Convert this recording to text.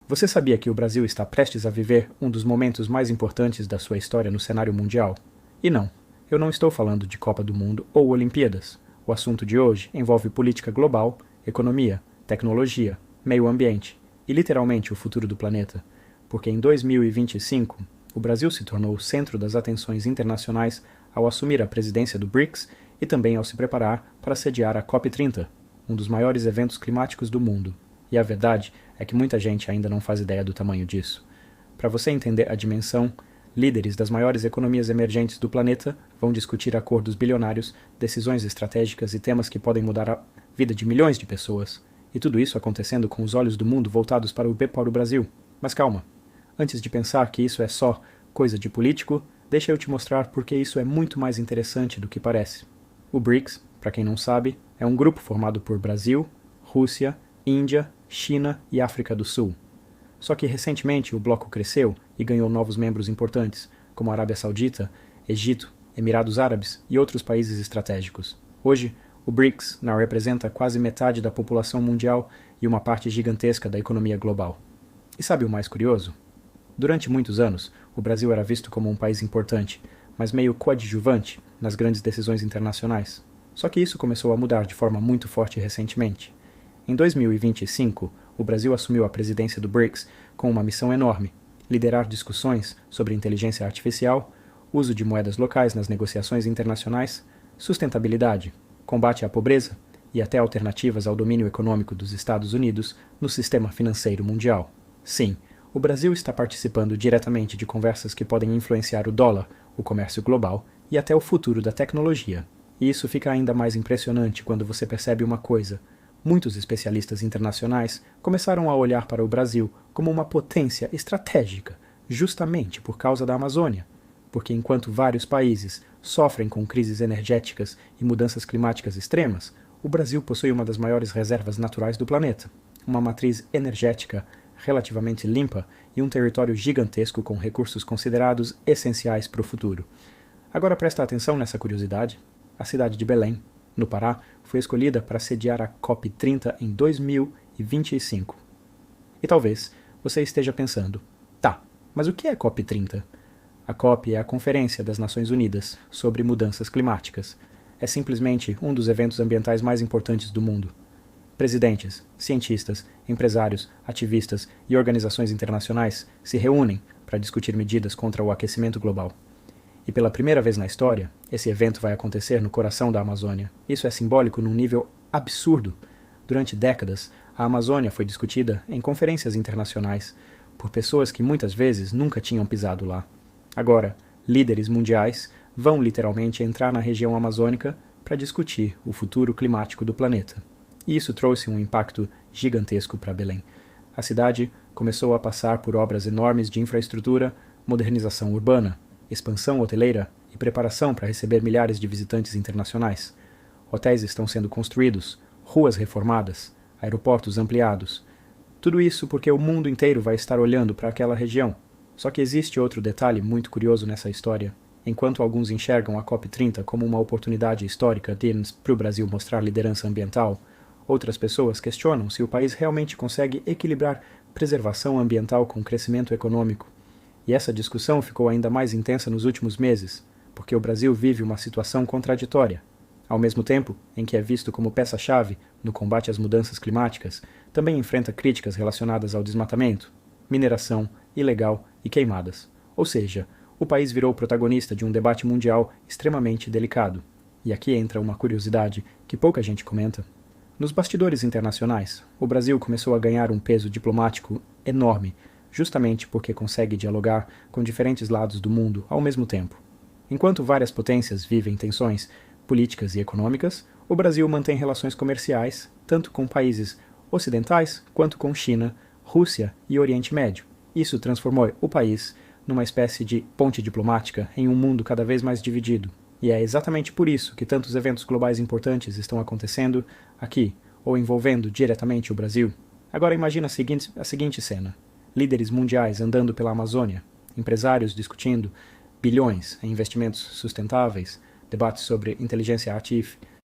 Você sabia que o Brasil está prestes a viver um dos momentos mais importantes da sua história no cenário mundial? E não, eu não estou falando de Copa do Mundo ou Olimpíadas. O assunto de hoje envolve política global, economia, tecnologia, meio ambiente e literalmente o futuro do planeta. Porque em 2025, o Brasil se tornou o centro das atenções internacionais ao assumir a presidência do BRICS e também ao se preparar para sediar a COP30, um dos maiores eventos climáticos do mundo. E a verdade é que muita gente ainda não faz ideia do tamanho disso. Para você entender a dimensão, líderes das maiores economias emergentes do planeta vão discutir acordos bilionários, decisões estratégicas e temas que podem mudar a vida de milhões de pessoas. E tudo isso acontecendo com os olhos do mundo voltados para o Brasil. Mas calma, antes de pensar que isso é só coisa de político, deixa eu te mostrar porque isso é muito mais interessante do que parece. O BRICS, para quem não sabe, é um grupo formado por Brasil, Rússia, Índia, China e África do Sul. Só que recentemente o bloco cresceu e ganhou novos membros importantes, como a Arábia Saudita, Egito, Emirados Árabes e outros países estratégicos. Hoje, o BRICS não representa quase metade da população mundial e uma parte gigantesca da economia global. E sabe o mais curioso? Durante muitos anos, o Brasil era visto como um país importante, mas meio coadjuvante nas grandes decisões internacionais. Só que isso começou a mudar de forma muito forte recentemente. Em 2025, o Brasil assumiu a presidência do BRICS com uma missão enorme: liderar discussões sobre inteligência artificial, uso de moedas locais nas negociações internacionais, sustentabilidade, combate à pobreza e até alternativas ao domínio econômico dos Estados Unidos no sistema financeiro mundial. Sim, o Brasil está participando diretamente de conversas que podem influenciar o dólar, o comércio global e até o futuro da tecnologia. E isso fica ainda mais impressionante quando você percebe uma coisa: muitos especialistas internacionais começaram a olhar para o Brasil como uma potência estratégica, justamente por causa da Amazônia. Porque enquanto vários países sofrem com crises energéticas e mudanças climáticas extremas, o Brasil possui uma das maiores reservas naturais do planeta, uma matriz energética relativamente limpa e um território gigantesco com recursos considerados essenciais para o futuro. Agora presta atenção nessa curiosidade. A cidade de Belém, no Pará, foi escolhida para sediar a COP30 em 2025. E talvez você esteja pensando: tá, mas o que é COP30? A COP é a Conferência das Nações Unidas sobre Mudanças Climáticas. É simplesmente um dos eventos ambientais mais importantes do mundo. Presidentes, cientistas, empresários, ativistas e organizações internacionais se reúnem para discutir medidas contra o aquecimento global. E pela primeira vez na história, esse evento vai acontecer no coração da Amazônia. Isso é simbólico num nível absurdo. Durante décadas, a Amazônia foi discutida em conferências internacionais por pessoas que muitas vezes nunca tinham pisado lá. Agora, líderes mundiais vão literalmente entrar na região amazônica para discutir o futuro climático do planeta. E isso trouxe um impacto gigantesco para Belém. A cidade começou a passar por obras enormes de infraestrutura, modernização urbana, expansão hoteleira e preparação para receber milhares de visitantes internacionais. Hotéis estão sendo construídos, ruas reformadas, aeroportos ampliados. Tudo isso porque o mundo inteiro vai estar olhando para aquela região. Só que existe outro detalhe muito curioso nessa história. Enquanto alguns enxergam a COP30 como uma oportunidade histórica para o Brasil mostrar liderança ambiental, outras pessoas questionam se o país realmente consegue equilibrar preservação ambiental com crescimento econômico. E essa discussão ficou ainda mais intensa nos últimos meses, porque o Brasil vive uma situação contraditória. Ao mesmo tempo em que é visto como peça-chave no combate às mudanças climáticas, também enfrenta críticas relacionadas ao desmatamento, mineração ilegal e queimadas. Ou seja, o país virou protagonista de um debate mundial extremamente delicado. E aqui entra uma curiosidade que pouca gente comenta. Nos bastidores internacionais, o Brasil começou a ganhar um peso diplomático enorme, justamente porque consegue dialogar com diferentes lados do mundo ao mesmo tempo. Enquanto várias potências vivem tensões políticas e econômicas, o Brasil mantém relações comerciais tanto com países ocidentais quanto com China, Rússia e Oriente Médio. Isso transformou o país numa espécie de ponte diplomática em um mundo cada vez mais dividido. E é exatamente por isso que tantos eventos globais importantes estão acontecendo aqui, ou envolvendo diretamente o Brasil. Agora imagina a seguinte cena: líderes mundiais andando pela Amazônia, empresários discutindo bilhões em investimentos sustentáveis, debates sobre inteligência